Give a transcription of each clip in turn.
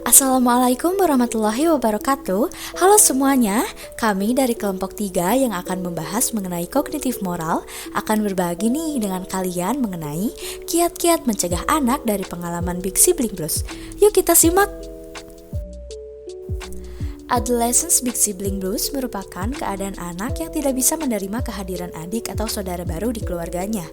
Assalamualaikum warahmatullahi wabarakatuh. Halo semuanya, kami dari kelompok 3 yang akan membahas mengenai kognitif moral akan berbagi nih dengan kalian mengenai kiat-kiat mencegah anak dari pengalaman Big Sibling Blues. Yuk kita simak. Adolescence Big Sibling Blues merupakan keadaan anak yang tidak bisa menerima kehadiran adik atau saudara baru di keluarganya.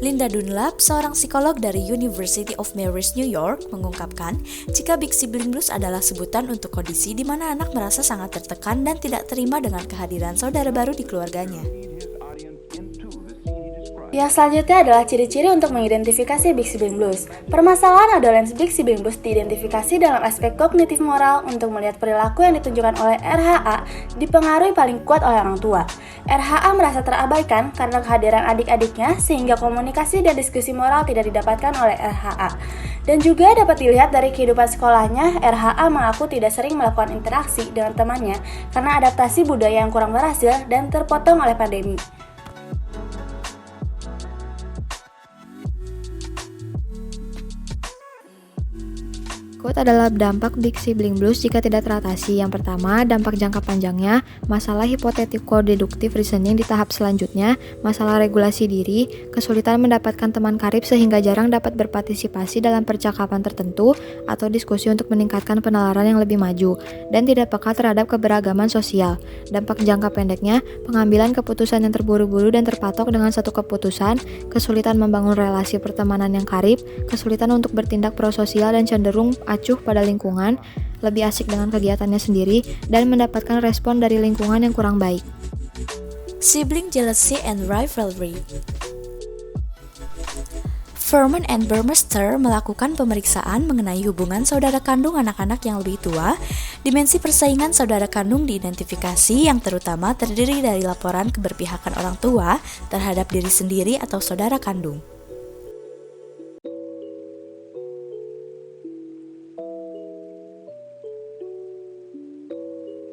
Linda Dunlap, seorang psikolog dari University of Marist, New York, mengungkapkan jika Big Sibling Blues adalah sebutan untuk kondisi di mana anak merasa sangat tertekan dan tidak terima dengan kehadiran saudara baru di keluarganya. Yang selanjutnya adalah ciri-ciri untuk mengidentifikasi Big Sibling Blues. Permasalahan adolescence Big Sibling Blues diidentifikasi dalam aspek kognitif moral untuk melihat perilaku yang ditunjukkan oleh RHA dipengaruhi paling kuat oleh orang tua. RHA merasa terabaikan karena kehadiran adik-adiknya sehingga komunikasi dan diskusi moral tidak didapatkan oleh RHA. Dan juga dapat dilihat dari kehidupan sekolahnya, RHA mengaku tidak sering melakukan interaksi dengan temannya karena adaptasi budaya yang kurang berhasil dan terpotong oleh pandemi. Berikut adalah dampak Big Sibling Blues jika tidak teratasi. Yang pertama, dampak jangka panjangnya, masalah hipotetiko-deduktif reasoning di tahap selanjutnya, masalah regulasi diri, kesulitan mendapatkan teman karib sehingga jarang dapat berpartisipasi dalam percakapan tertentu atau diskusi untuk meningkatkan penalaran yang lebih maju, dan tidak peka terhadap keberagaman sosial. Dampak jangka pendeknya, pengambilan keputusan yang terburu-buru dan terpatok dengan satu keputusan, kesulitan membangun relasi pertemanan yang karib, kesulitan untuk bertindak prososial dan cenderung acuh pada lingkungan, lebih asik dengan kegiatannya sendiri, dan mendapatkan respon dari lingkungan yang kurang baik. Sibling jealousy and rivalry. Furman and Burmester melakukan pemeriksaan mengenai hubungan saudara kandung anak-anak yang lebih tua. Dimensi persaingan saudara kandung diidentifikasi yang terutama terdiri dari laporan keberpihakan orang tua terhadap diri sendiri atau saudara kandung.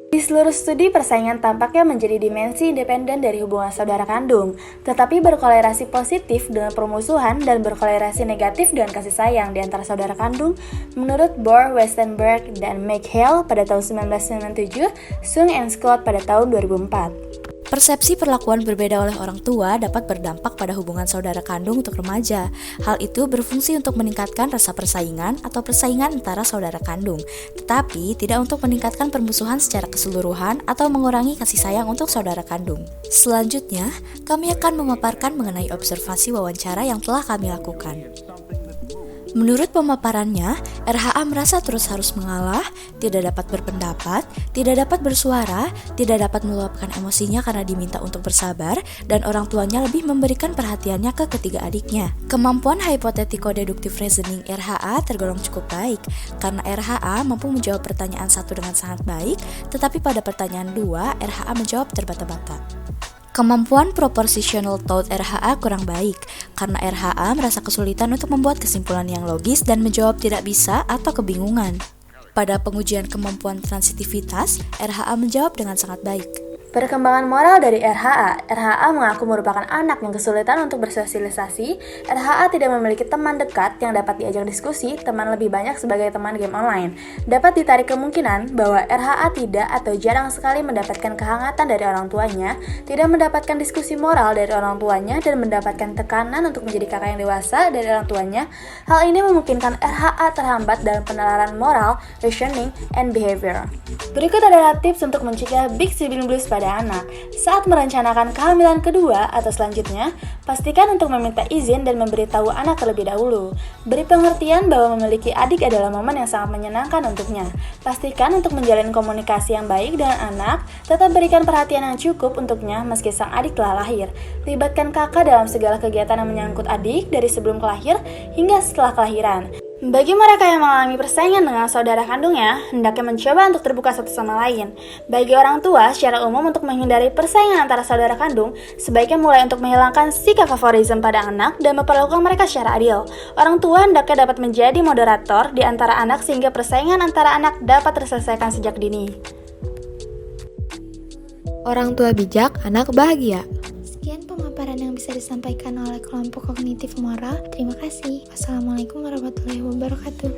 Di seluruh studi, persaingan tampaknya menjadi dimensi independen dari hubungan saudara kandung, tetapi berkolerasi positif dengan permusuhan dan berkolerasi negatif dengan kasih sayang di antara saudara kandung, menurut Bohr, Westenberg, dan McHale pada tahun 1997, Sung and Scott pada tahun 2004. Persepsi perlakuan berbeda oleh orang tua dapat berdampak pada hubungan saudara kandung untuk remaja. Hal itu berfungsi untuk meningkatkan rasa persaingan atau persaingan antara saudara kandung, tetapi tidak untuk meningkatkan permusuhan secara keseluruhan atau mengurangi kasih sayang untuk saudara kandung. Selanjutnya, kami akan memaparkan mengenai observasi wawancara yang telah kami lakukan. Menurut pemaparannya, RHA merasa terus harus mengalah, tidak dapat berpendapat, tidak dapat bersuara, tidak dapat meluapkan emosinya karena diminta untuk bersabar, dan orang tuanya lebih memberikan perhatiannya ke ketiga adiknya. Kemampuan hypothetical-deductive reasoning RHA tergolong cukup baik, karena RHA mampu menjawab pertanyaan 1 dengan sangat baik, tetapi pada pertanyaan 2, RHA menjawab terbata-bata. Kemampuan propositional thought RHA kurang baik, karena RHA merasa kesulitan untuk membuat kesimpulan yang logis dan menjawab tidak bisa atau kebingungan. Pada pengujian kemampuan transitivitas, RHA menjawab dengan sangat baik. Perkembangan moral dari RHA. RHA mengaku merupakan anak yang kesulitan untuk bersosialisasi. RHA tidak memiliki teman dekat yang dapat diajak diskusi, teman lebih banyak sebagai teman game online. Dapat ditarik kemungkinan bahwa RHA tidak atau jarang sekali mendapatkan kehangatan dari orang tuanya, tidak mendapatkan diskusi moral dari orang tuanya, dan mendapatkan tekanan untuk menjadi kakak yang dewasa dari orang tuanya. Hal ini memungkinkan RHA terhambat dalam penalaran moral, reasoning, and behavior. Berikut adalah tips untuk mencegah Big Sibling Blues pada anak. Saat merencanakan kehamilan kedua atau selanjutnya, pastikan untuk meminta izin dan memberitahu anak terlebih dahulu. Beri pengertian bahwa memiliki adik adalah momen yang sangat menyenangkan untuknya. Pastikan untuk menjalin komunikasi yang baik dengan anak, tetap berikan perhatian yang cukup untuknya meski sang adik telah lahir. Libatkan kakak dalam segala kegiatan yang menyangkut adik dari sebelum kelahir hingga setelah kelahiran. Bagi mereka yang mengalami persaingan dengan saudara kandungnya, hendaknya mencoba untuk terbuka satu sama lain. Bagi orang tua, secara umum untuk menghindari persaingan antara saudara kandung, sebaiknya mulai untuk menghilangkan sikap favorisme pada anak dan memperlakukan mereka secara adil. Orang tua hendaknya dapat menjadi moderator di antara anak sehingga persaingan antara anak dapat terselesaikan sejak dini. Orang tua bijak, anak bahagia. Sekian pemaparan yang bisa disampaikan oleh kelompok kognitif moral. Terima kasih. Wassalamualaikum warahmatullahi wabarakatuh.